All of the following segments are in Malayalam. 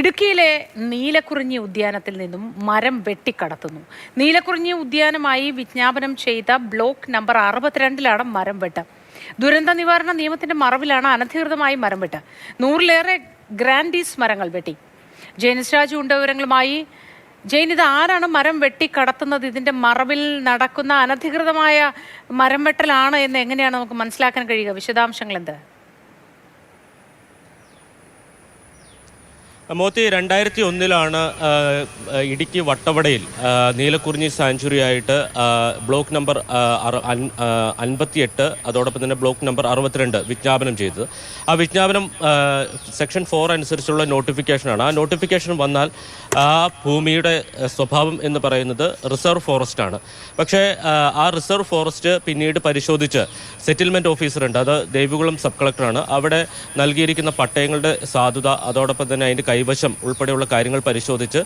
ഇടുക്കിയിലെ നീലക്കുറിഞ്ഞി ഉദ്യാനത്തിൽ നിന്നും മരം വെട്ടിക്കടത്തുന്നു. നീലക്കുറിഞ്ഞി ഉദ്യാനമായി വിജ്ഞാപനം ചെയ്ത ബ്ലോക്ക് നമ്പർ 62-ലാണ് മരം വെട്ട്. ദുരന്ത നിവാരണ നിയമത്തിന്റെ മറവിലാണ് അനധികൃതമായി മരം വെട്ട്. 100-ലേറെ ഗ്രാൻഡീസ് മരങ്ങൾ വെട്ടി. ജെയിനിസ് രാജു ഉണ്ട് വിവരങ്ങളുമായി. ജെയിൻ, ഇത് ആരാണ് മരം വെട്ടിക്കടത്തുന്നത്? ഇതിന്റെ മറവിൽ നടക്കുന്ന അനധികൃതമായ മരം വെട്ടലാണ് എന്ന് എങ്ങനെയാണ് നമുക്ക് മനസ്സിലാക്കാൻ കഴിയുക? വിശദാംശങ്ങൾ എന്ത്? മോത്തി 2001-ലാണ് ഇടുക്കി വട്ടവടയിൽ നീലക്കുറിഞ്ഞി സാങ്ച്വറി ആയിട്ട് ബ്ലോക്ക് നമ്പർ 58 അതോടൊപ്പം തന്നെ ബ്ലോക്ക് നമ്പർ 62 വിജ്ഞാപനം ചെയ്തത്. ആ വിജ്ഞാപനം സെക്ഷൻ 4 അനുസരിച്ചുള്ള നോട്ടിഫിക്കേഷനാണ്. ആ നോട്ടിഫിക്കേഷൻ വന്നാൽ ആ ഭൂമിയുടെ സ്വഭാവം എന്ന് പറയുന്നത് റിസർവ് ഫോറസ്റ്റ് ആണ്. പക്ഷേ ആ റിസർവ് ഫോറസ്റ്റ് പിന്നീട് പരിശോധിച്ച് സെറ്റിൽമെൻറ്റ് ഓഫീസറുണ്ട്, അത് ദേവികുളം സബ് കളക്ടറാണ്. അവിടെ നൽകിയിരിക്കുന്ന പട്ടയങ്ങളുടെ സാധുത അതോടൊപ്പം തന്നെ അതിൻ്റെ കൈവശം ഉൾപ്പെടെയുള്ള കാര്യങ്ങൾ പരിശോധിച്ച്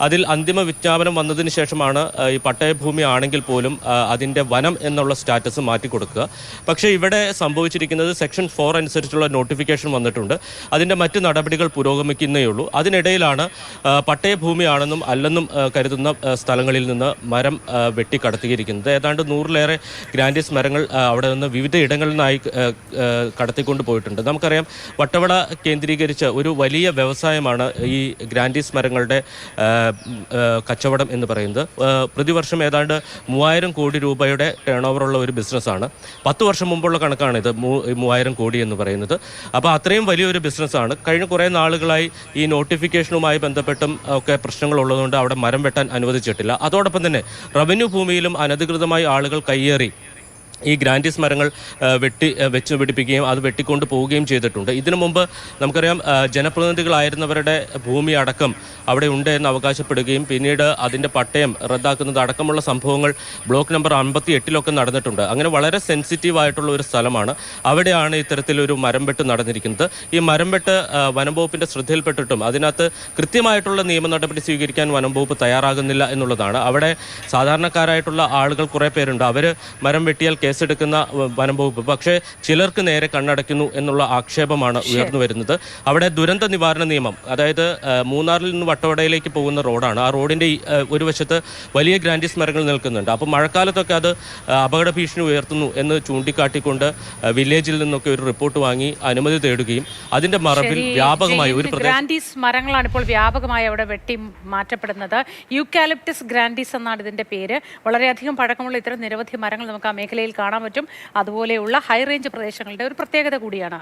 അതിൽ അന്തിമ വിജ്ഞാപനം വന്നതിന് ശേഷമാണ് ഈ പട്ടയഭൂമി ആണെങ്കിൽ പോലും അതിൻ്റെ വനം എന്നുള്ള സ്റ്റാറ്റസ് മാറ്റിക്കൊടുക്കുക. പക്ഷേ ഇവിടെ സംഭവിച്ചിരിക്കുന്നത് സെക്ഷൻ 4 അനുസരിച്ചുള്ള നോട്ടിഫിക്കേഷൻ വന്നിട്ടുണ്ട്. അതിൻ്റെ മറ്റ് നടപടികൾ പുരോഗമിക്കുന്നേ ഉള്ളൂ. അതിനിടയിലാണ് പട്ടയഭൂമിയാണെന്നും അല്ലെന്നും കരുതുന്ന സ്ഥലങ്ങളിൽ നിന്ന് മരം വെട്ടിക്കടത്തിയിരിക്കുന്നത്. ഏതാണ്ട് 100-ലേറെ ഗ്രാൻഡീസ് മരങ്ങൾ അവിടെ നിന്ന് വിവിധ ഇടങ്ങളിൽ നിന്നായി കടത്തിക്കൊണ്ട് പോയിട്ടുണ്ട്. നമുക്കറിയാം, വട്ടവട കേന്ദ്രീകരിച്ച് ഒരു വലിയ വ്യവസായമാണ് ഈ ഗ്രാൻഡീസ് മരങ്ങളുടെ കച്ചവടം എന്ന് പറയുന്നത്. പ്രതിവർഷം ഏതാണ്ട് 3000 കോടി രൂപയുടെ ടേൺ ഓവറുള്ള ഒരു ബിസിനസ്സാണ്. 10 വർഷം മുമ്പുള്ള കണക്കാണിത്, 3000 കോടി എന്ന് പറയുന്നത്. അപ്പോൾ അത്രയും വലിയൊരു ബിസിനസ്സാണ്. കഴിഞ്ഞ കുറേ നാളുകളായി ഈ നോട്ടിഫിക്കേഷനുമായി ബന്ധപ്പെട്ടും ഒക്കെ പ്രശ്നങ്ങളുള്ളതുകൊണ്ട് അവിടെ മരം വെട്ടാൻ അനുവദിച്ചിട്ടില്ല. അതോടൊപ്പം തന്നെ റവന്യൂ ഭൂമിയിലും അനധികൃതമായി ആളുകൾ കയ്യേറി ഈ ഗ്രാൻഡീസ് മരങ്ങൾ വെച്ച് പിടിപ്പിക്കുകയും അത് വെട്ടിക്കൊണ്ട് പോവുകയും ചെയ്തിട്ടുണ്ട്. ഇതിനു മുമ്പ് നമുക്കറിയാം, ജനപ്രതിനിധികളായിരുന്നവരുടെ ഭൂമി അടക്കം അവിടെ ഉണ്ട് എന്ന് അവകാശപ്പെടുകയും പിന്നീട് അതിൻ്റെ പട്ടയം റദ്ദാക്കുന്നത് അടക്കമുള്ള സംഭവങ്ങൾ ബ്ലോക്ക് നമ്പർ 58-ലൊക്കെ നടന്നിട്ടുണ്ട്. അങ്ങനെ വളരെ സെൻസിറ്റീവായിട്ടുള്ള ഒരു സ്ഥലമാണ്. അവിടെയാണ് ഇത്തരത്തിലൊരു മരം വെട്ട് നടന്നിരിക്കുന്നത്. ഈ മരം വെട്ട് വനം വകുപ്പിൻ്റെ ശ്രദ്ധയിൽപ്പെട്ടിട്ടും അതിനകത്ത് കൃത്യമായിട്ടുള്ള നിയമ നടപടി സ്വീകരിക്കാൻ വനം വകുപ്പ് തയ്യാറാകുന്നില്ല എന്നുള്ളതാണ്. അവിടെ സാധാരണക്കാരായിട്ടുള്ള ആളുകൾ കുറേ പേരുണ്ട്. അവർ മരം വെട്ടിയാൽ കേസെടുക്കുന്ന വനം വകുപ്പ്, പക്ഷേ ചിലർക്ക് നേരെ കണ്ണടയ്ക്കുന്നു എന്നുള്ള ആക്ഷേപമാണ് ഉയർന്നു വരുന്നത്. അവിടെ ദുരന്ത നിവാരണ നിയമം, അതായത് മൂന്നാറിൽ നിന്ന് വട്ടവടയിലേക്ക് പോകുന്ന റോഡാണ്. ആ റോഡിൻ്റെ ഒരു വശത്ത് വലിയ ഗ്രാൻഡീസ് മരങ്ങൾ നിൽക്കുന്നുണ്ട്. അപ്പോൾ മഴക്കാലത്തൊക്കെ അത് അപകട ഭീഷണി ഉയർത്തുന്നു എന്ന് ചൂണ്ടിക്കാട്ടിക്കൊണ്ട് വില്ലേജിൽ നിന്നൊക്കെ ഒരു റിപ്പോർട്ട് വാങ്ങി അനുമതി തേടുകയും അതിന്റെ മറവിൽ വ്യാപകമായി ഒരു ഗ്രാൻഡീസ് മരങ്ങളാണ് ഇപ്പോൾ വ്യാപകമായി അവിടെ വെട്ടി മാറ്റപ്പെടുന്നത്. യൂക്കാലിപ്റ്റസ് ഗ്രാൻഡീസ് എന്നാണ് ഇതിന്റെ പേര്. വളരെയധികം പഴക്കമുള്ള ഇത്തരം നിരവധി മരങ്ങൾ നമുക്ക് ആ മേഖലയിൽ കാണാൻ പറ്റും. അതുപോലെയുള്ള ഹൈ റേഞ്ച് പ്രദേശങ്ങളുടെ ഒരു പ്രത്യേകത കൂടിയാണ്.